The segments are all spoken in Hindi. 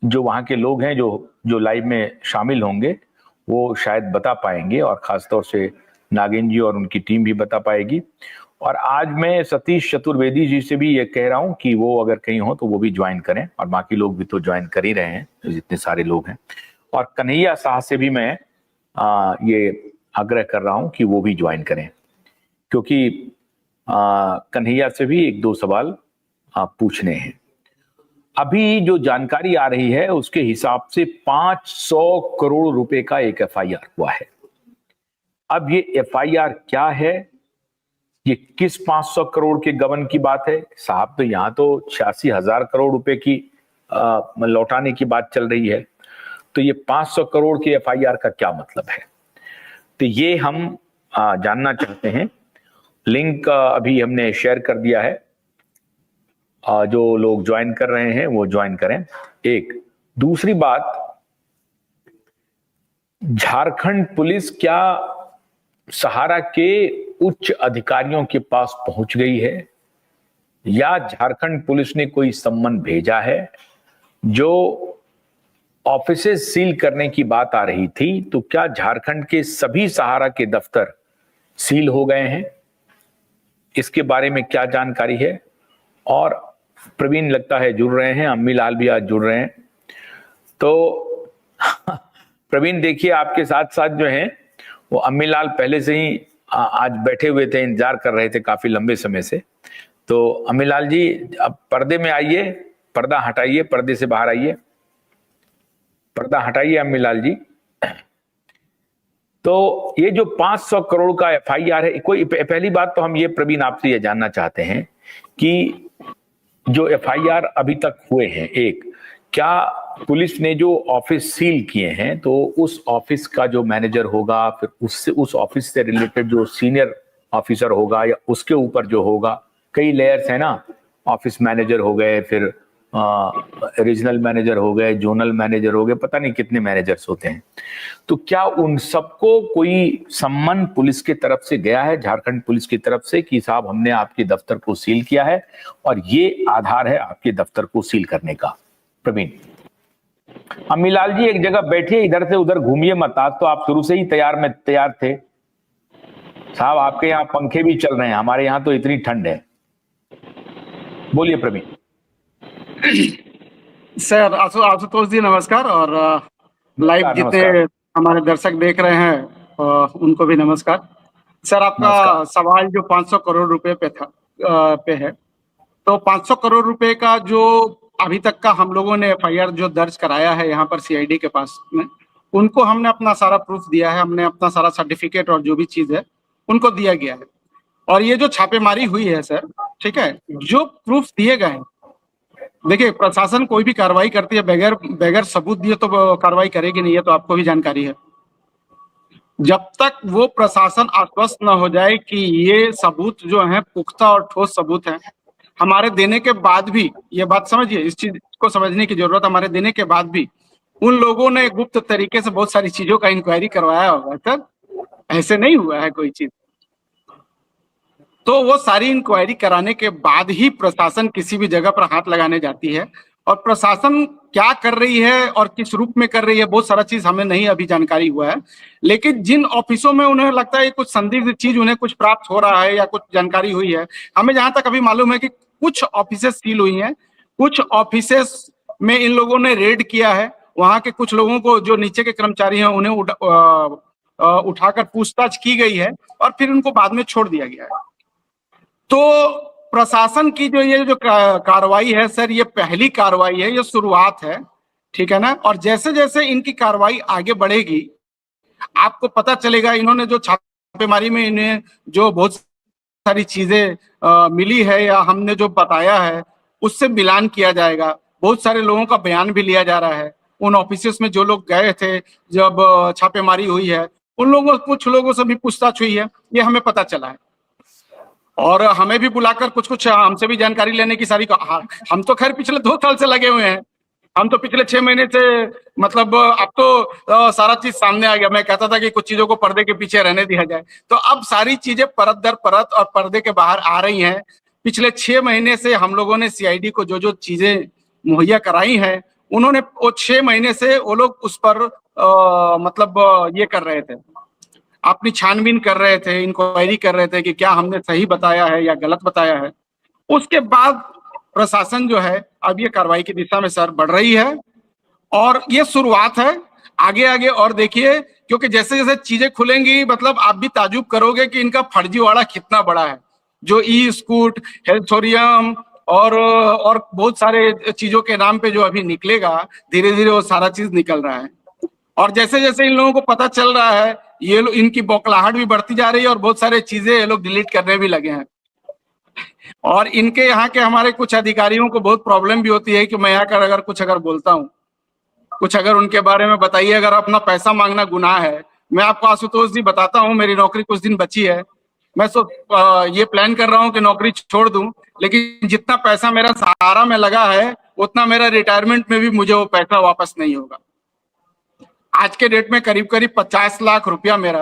जो वहाँ के लोग हैं जो जो लाइव में शामिल होंगे वो शायद बता पाएंगे, और खासतौर से नागिन जी और उनकी टीम भी बता पाएगी। और आज मैं सतीश चतुर्वेदी जी से भी ये कह रहा हूँ कि वो अगर कहीं हो तो वो भी ज्वाइन करें, और बाकी लोग भी तो ज्वाइन कर ही रहे हैं जितने सारे लोग हैं। और कन्हैया शाह से भी मैं ये आग्रह कर रहा हूँ कि वो भी ज्वाइन करें, क्योंकि कन्हैया से भी एक दो सवाल पूछने हैं। अभी जो जानकारी आ रही है उसके हिसाब से 500 करोड़ रुपए का एक एफआईआर हुआ है। अब ये एफआईआर क्या है, ये किस 500 करोड़ के गबन की बात है साहब? तो यहाँ तो 86,000 करोड़ रुपए की लौटाने की बात चल रही है, तो ये 500 करोड़ के एफआईआर का क्या मतलब है? तो ये हम जानना चाहते हैं। लिंक अभी हमने शेयर कर दिया है, जो लोग ज्वाइन कर रहे हैं वो ज्वाइन करें। एक दूसरी बात, झारखंड पुलिस क्या सहारा के उच्च अधिकारियों के पास पहुंच गई है, या झारखंड पुलिस ने कोई सम्मन भेजा है? जो ऑफिसेस सील करने की बात आ रही थी, तो क्या झारखंड के सभी सहारा के दफ्तर सील हो गए हैं? इसके बारे में क्या जानकारी है? और प्रवीण लगता है जुड़ रहे हैं, अम्मी लाल भी आज जुड़ रहे हैं। तो प्रवीण देखिए, आपके साथ साथ जो हैं वो अम्मी लाल पहले से ही आज बैठे हुए थे, इंतजार कर रहे थे काफी लंबे समय से। तो अम्मी लाल जी अब पर्दे में आइए, पर्दा हटाइए, पर्दे से बाहर आइए, पर्दा हटाइए अम्मी लाल जी। तो ये जो 500 करोड़ का एफआईआर है, कोई पहली बात तो हम ये प्रवीण आपसे ये जानना चाहते हैं कि जो एफआईआर अभी तक हुए हैं, एक, क्या पुलिस ने जो ऑफिस सील किए हैं तो उस ऑफिस का जो मैनेजर होगा, फिर उससे उस ऑफिस से रिलेटेड जो सीनियर ऑफिसर होगा या उसके ऊपर जो होगा, कई लेयर्स है ना, ऑफिस मैनेजर हो गए, फिर रीजनल मैनेजर हो गए, जोनल मैनेजर हो गए, पता नहीं कितने मैनेजर्स होते हैं। तो क्या उन सबको कोई सम्मन पुलिस की तरफ से गया है, झारखंड पुलिस की तरफ से, कि साहब हमने आपके दफ्तर को सील किया है और ये आधार है आपके दफ्तर को सील करने का? प्रवीण। अम्मीलाल जी एक जगह बैठिए, इधर से उधर घूमिए मत, आज तो आप शुरू से ही तैयार थे साहब। आपके यहाँ पंखे भी चल रहे हैं, हमारे यहाँ तो इतनी ठंड है। बोलिए प्रवीण। सर आशुतोष जी नमस्कार, और लाइव जितने हमारे दर्शक देख रहे हैं उनको भी नमस्कार। सर आपका सवाल जो 500 करोड़ रुपए पे है, तो 500 करोड़ रुपए का जो अभी तक का हम लोगों ने एफआईआर जो दर्ज कराया है यहाँ पर सीआईडी के पास में, उनको हमने अपना सारा प्रूफ दिया है, हमने अपना सारा सर्टिफिकेट और जो भी चीज है उनको दिया गया है। और ये जो छापेमारी हुई है सर, ठीक है, जो प्रूफ दिए गए हैं, देखिए प्रशासन कोई भी कार्रवाई करती है बगैर सबूत दिए तो कार्रवाई करेगी नहीं, है तो आपको भी जानकारी है। जब तक वो प्रशासन आश्वस्त न हो जाए कि ये सबूत जो है पुख्ता और ठोस सबूत है, हमारे देने के बाद भी, ये बात समझिए, इस चीज को समझने की जरूरत, हमारे देने के बाद भी उन लोगों ने गुप्त तरीके से बहुत सारी चीजों का इंक्वायरी करवाया होगा सर, ऐसे नहीं हुआ है कोई चीज। तो वो सारी इंक्वायरी कराने के बाद ही प्रशासन किसी भी जगह पर हाथ लगाने जाती है। और प्रशासन क्या कर रही है और किस रूप में कर रही है, बहुत सारा चीज हमें नहीं अभी जानकारी हुआ है। लेकिन जिन ऑफिसों में उन्हें लगता है कुछ संदिग्ध चीज उन्हें कुछ प्राप्त हो रहा है या कुछ जानकारी हुई है, हमें जहां तक अभी मालूम है कि कुछ ऑफिसेस सील हुई हैं, कुछ ऑफिसेस में इन लोगों ने रेड किया है, वहां के कुछ लोगों को जो नीचे के कर्मचारी हैं उन्हें उठाकर पूछताछ की गई है और फिर उनको बाद में छोड़ दिया गया है। तो प्रशासन की जो ये जो कार्रवाई है सर, ये पहली कार्रवाई है, ये शुरुआत है, ठीक है ना। और जैसे जैसे इनकी कार्रवाई आगे बढ़ेगी आपको पता चलेगा, इन्होंने जो छापेमारी में इन्हें जो बहुत सारी चीजें मिली है या हमने जो बताया है उससे मिलान किया जाएगा। बहुत सारे लोगों का बयान भी लिया जा रहा है, उन ऑफिसेस में जो लोग गए थे जब छापेमारी हुई है, उन लोगों कुछ लोगों से भी पूछताछ हुई है, ये हमें पता चला है। और हमें भी बुलाकर कुछ हमसे भी जानकारी लेने की सारी, हम तो खैर पिछले 2 साल से लगे हुए हैं, हम तो पिछले 6 महीने से, मतलब अब तो सारा चीज सामने आ गया। मैं कहता था कि कुछ चीजों को पर्दे के पीछे रहने दिया जाए, तो अब सारी चीजें परत दर परत और पर्दे के बाहर आ रही हैं। पिछले 6 महीने से हम लोगों ने सीआईडी को जो जो चीजें मुहैया कराई हैं उन्होंने वो 6 महीने से वो लोग उस पर मतलब ये कर रहे थे, अपनी छानबीन कर रहे थे, इंक्वायरी कर रहे थे कि क्या हमने सही बताया है या गलत बताया है। उसके बाद प्रशासन जो है अब ये कार्रवाई की दिशा में सर बढ़ रही है और ये शुरुआत है, आगे आगे और देखिए, क्योंकि जैसे जैसे चीजें खुलेंगी मतलब आप भी ताजुब करोगे कि इनका फर्जीवाड़ा कितना बड़ा है। जो ई स्कूट, हेल्थोरियम और बहुत सारे चीजों के नाम पे जो अभी निकलेगा, धीरे धीरे वो सारा चीज निकल रहा है। और जैसे जैसे इन लोगों को पता चल रहा है, ये लोग, इनकी बौखलाहट भी बढ़ती जा रही है और बहुत सारे चीजें ये लोग डिलीट करने भी लगे हैं। और इनके यहाँ के हमारे कुछ अधिकारियों को बहुत प्रॉब्लम भी होती है कि मैं यहाँ कर अगर कुछ अगर बोलता हूँ, कुछ अगर उनके बारे में बताइए, अगर अपना पैसा मांगना गुनाह है। मैं आपको आशुतोष जी बताता हूँ, मेरी नौकरी कुछ दिन बची है, मैं ये प्लान कर रहा हूँ कि नौकरी छोड़ दूं, लेकिन जितना पैसा मेरा सहारा में लगा है उतना मेरा रिटायरमेंट में भी मुझे वो पैसा वापस नहीं होगा। आज के डेट में करीब करीब 50 लाख रुपया मेरा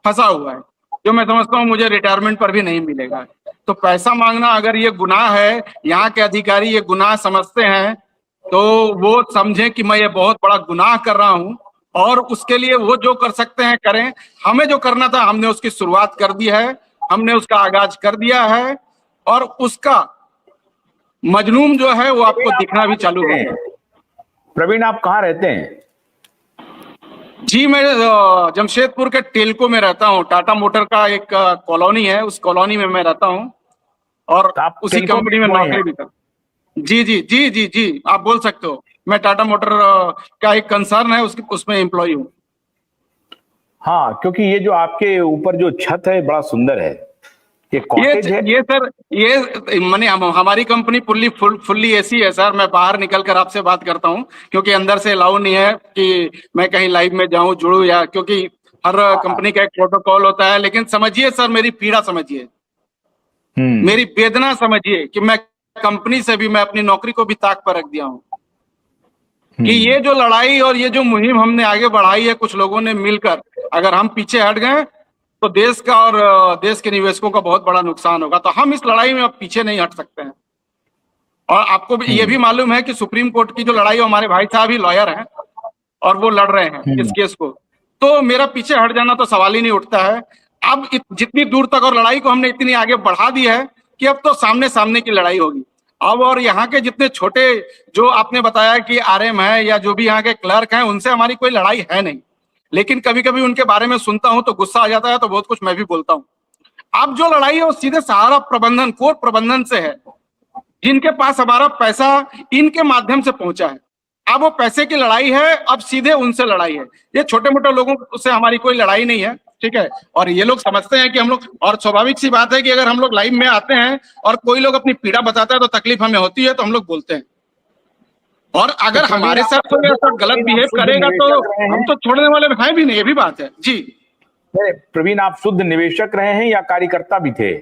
फंसा हुआ है, जो मैं समझता हूँ मुझे रिटायरमेंट पर भी नहीं मिलेगा। तो पैसा मांगना अगर ये गुनाह है, यहाँ के अधिकारी ये गुनाह समझते हैं, तो वो समझें कि मैं ये बहुत बड़ा गुनाह कर रहा हूँ और उसके लिए वो जो कर सकते हैं करें। हमें जो करना था हमने उसकी शुरुआत कर दी है, हमने उसका आगाज कर दिया है और उसका मजनून जो है वो आपको दिखना भी चालू हो गया। प्रवीण, आप कहाँ रहते हैं? जी, मैं जमशेदपुर के टेलको में रहता हूँ। टाटा मोटर का एक कॉलोनी है, उस कॉलोनी में मैं रहता हूँ और उसी कंपनी में नौकरी भी करता हूँ। जी जी जी जी जी, आप बोल सकते हो। मैं टाटा मोटर का एक कंसर्न है उसमें एम्प्लॉय हूँ। हाँ, क्योंकि ये जो आपके ऊपर जो छत है बड़ा सुंदर है, ये कॉटेज है। ये सर, ये माने हमारी कंपनी फुल्ली एसी है सर। मैं बाहर निकल कर आपसे बात करता हूँ क्योंकि अंदर से अलाउ नहीं है कि मैं कहीं लाइव में जाऊं, जुड़ूं, या क्योंकि हर कंपनी का एक प्रोटोकॉल होता है। लेकिन समझिए सर, मेरी पीड़ा समझिए, मेरी वेदना समझिए कि मैं कंपनी से भी, मैं अपनी नौकरी को भी ताक पर रख दिया हूँ कि ये जो लड़ाई और ये जो मुहिम हमने आगे बढ़ाई है कुछ लोगों ने मिलकर, अगर हम पीछे हट गए तो देश का और देश के निवेशकों का बहुत बड़ा नुकसान होगा। तो हम इस लड़ाई में अब पीछे नहीं हट सकते हैं। और आपको ये भी मालूम है कि सुप्रीम कोर्ट की जो लड़ाई, हमारे भाई साहब ही लॉयर हैं और वो लड़ रहे हैं इस केस को, तो मेरा पीछे हट जाना तो सवाल ही नहीं उठता है। अब जितनी दूर तक और लड़ाई को हमने इतनी आगे बढ़ा दी है कि अब तो सामने सामने की लड़ाई होगी अब। और यहाँ के जितने छोटे, जो आपने बताया कि आरएम है या जो भी यहाँ के क्लर्क हैं, उनसे हमारी कोई लड़ाई है नहीं, लेकिन कभी कभी उनके बारे में सुनता हूं तो गुस्सा आ जाता है, तो बहुत कुछ मैं भी बोलता हूं। अब जो लड़ाई है वो सीधे सहारा प्रबंधन, कोर प्रबंधन से है, जिनके पास हमारा पैसा इनके माध्यम से पहुंचा है। अब वो पैसे की लड़ाई है, अब सीधे उनसे लड़ाई है। ये छोटे मोटे लोगों से हमारी कोई लड़ाई नहीं है, ठीक है। और ये लोग समझते हैं कि हम लोग, और स्वाभाविक सी बात है कि अगर हम लोग लाइव में आते हैं और कोई लोग अपनी पीड़ा बताता है तो तकलीफ हमें होती है, तो हम लोग बोलते हैं। और अगर हमारे साथ कोई ऐसा गलत बिहेव करेगा तो हम तो छोड़ने वाले हैं भी नहीं, ये भी बात है जी। प्रवीण, आप शुद्ध निवेशक रहे हैं या कार्यकर्ता भी थे?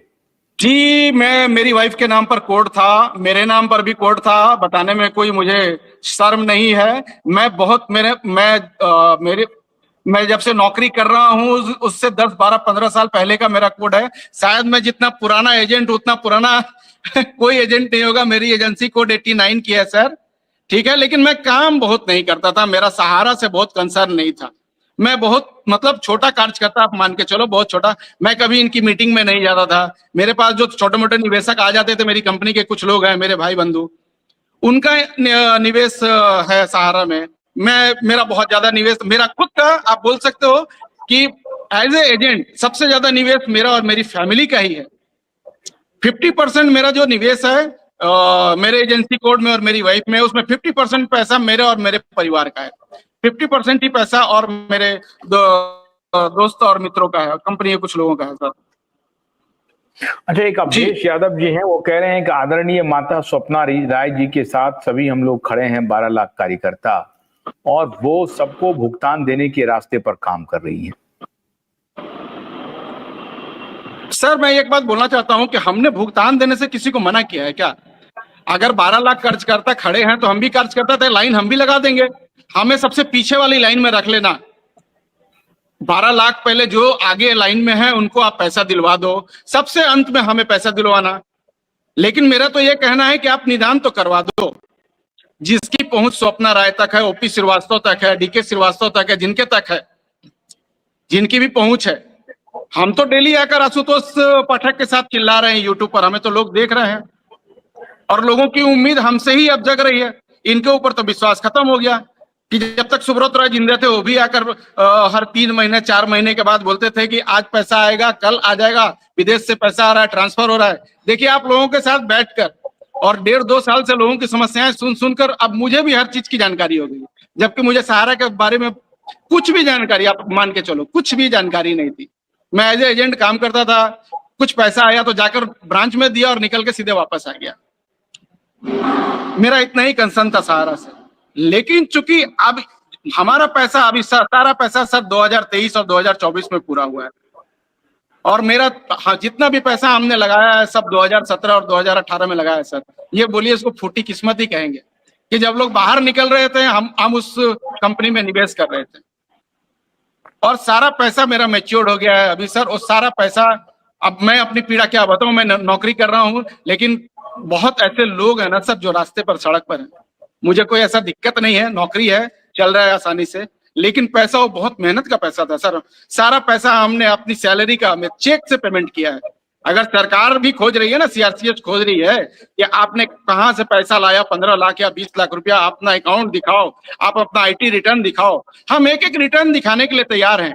जी, मेरी वाइफ के नाम पर कोड था, मेरे नाम पर भी कोड था, बताने में कोई मुझे शर्म नहीं है। मैं जब से नौकरी कर रहा हूँ उससे 10, 12, 15 साल पहले का मेरा कोड है। शायद मैं जितना पुराना एजेंट, उतना पुराना कोई एजेंट नहीं होगा। मेरी एजेंसी कोड 89 की है सर, ठीक है। लेकिन मैं काम बहुत नहीं करता था, मेरा सहारा से बहुत कंसर्न नहीं था। मैं बहुत मतलब छोटा कार्यकर्ता, आप मान के चलो बहुत छोटा। मैं कभी इनकी मीटिंग में नहीं जाता था। मेरे पास जो छोटे मोटे निवेशक आ जाते थे, मेरी कंपनी के कुछ लोग हैं, मेरे भाई बंधु, उनका निवेश है सहारा में। मेरा बहुत ज्यादा निवेश मेरा खुद का, आप बोल सकते हो कि एज ए एजेंट सबसे ज्यादा निवेश मेरा और मेरी फैमिली का ही है। 50% मेरा जो निवेश है मेरे एजेंसी कोड में और मेरी वाइफ में, उसमें 50% पैसा मेरे और मेरे परिवार का है। 50% ही पैसा और मेरे दोस्तों और मित्रों का है, कंपनी के कुछ लोगों का है सर। अच्छा, एक अवधेश यादव जी हैं, वो कह रहे हैं कि आदरणीय माता स्वप्ना राय जी के साथ सभी हम लोग खड़े हैं, 12 लाख कार्यकर्ता, और वो सबको भुगतान देने के रास्ते पर काम कर रही हैं। सर, मैं एक बात बोलना चाहता हूं कि हमने भुगतान देने से किसी को मना किया है क्या? अगर 12 लाख कार्यकर्ता खड़े हैं तो हम भी कार्यकर्ता थे, लाइन हम भी लगा देंगे। हमें सबसे पीछे वाली लाइन में रख लेना। 12 लाख पहले जो आगे लाइन में है उनको आप पैसा दिलवा दो, सबसे अंत में हमें पैसा दिलवाना। लेकिन मेरा तो ये कहना है कि आप निदान तो करवा दो। जिसकी पहुंच स्वप्ना राय तक है, ओपी श्रीवास्तव तक है, डीके श्रीवास्तव तक है, जिनके तक है, जिनकी भी पहुंच है। हम तो डेली आकर आशुतोष पाठक के साथ चिल्ला रहे हैं यूट्यूब पर, हमें तो लोग देख रहे हैं और लोगों की उम्मीद हमसे ही अब जग रही है। इनके ऊपर तो विश्वास खत्म हो गया कि जब तक सुब्रत राय जिंदे थे वो भी आकर हर 3 महीने 4 महीने के बाद बोलते थे कि आज पैसा आएगा, कल आ जाएगा, विदेश से पैसा आ रहा है, ट्रांसफर हो रहा है। देखिए आप लोगों के साथ बैठकर और 1.5-2 साल से लोगों की समस्याएं सुन सुनकर अब मुझे भी हर चीज की जानकारी हो गई, जबकि मुझे सहारा के बारे में कुछ भी जानकारी, आप मान के चलो कुछ भी जानकारी नहीं थी। मैं एज एजेंट काम करता था, कुछ पैसा आया तो जाकर ब्रांच में दिया और निकल के सीधे वापस आ गया। मेरा इतना ही कंसर्न था सहारा से। लेकिन चूंकि अब हमारा पैसा, अभी सारा पैसा सर 2023 और 2024 में पूरा हुआ है और मेरा जितना भी पैसा हमने लगाया है सब 2017 और 2018 में लगाया है सर। ये बोलिए इसको फूटी किस्मत ही कहेंगे कि जब लोग बाहर निकल रहे थे हम उस कंपनी में निवेश कर रहे थे और सारा पैसा मेरा मैच्योर्ड हो गया है अभी सर। और सारा पैसा, अब मैं अपनी पीड़ा क्या बताऊं, मैं नौकरी कर रहा हूं लेकिन बहुत ऐसे लोग हैं ना सर जो रास्ते पर, सड़क पर हैं। मुझे कोई ऐसा दिक्कत नहीं है, नौकरी है, चल रहा है आसानी से, लेकिन पैसा वो बहुत मेहनत का पैसा था सर। सारा पैसा हमने अपनी सैलरी का चेक से पेमेंट किया है। अगर सरकार भी खोज रही है ना, सीआरसीएच खोज रही है कि आपने कहां से पैसा लाया, 15 लाख या 20 लाख रुपया, अपना अकाउंट दिखाओ, आप अपना आईटी रिटर्न दिखाओ, हम एक एक रिटर्न दिखाने के लिए तैयार हैं।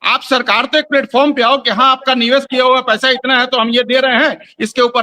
आप सरकार तो एक प्लेटफॉर्म पे आओ कि हाँ आपका निवेश किया हुआ पैसा इतना है तो हम ये दे रहे हैं, इसके ऊपर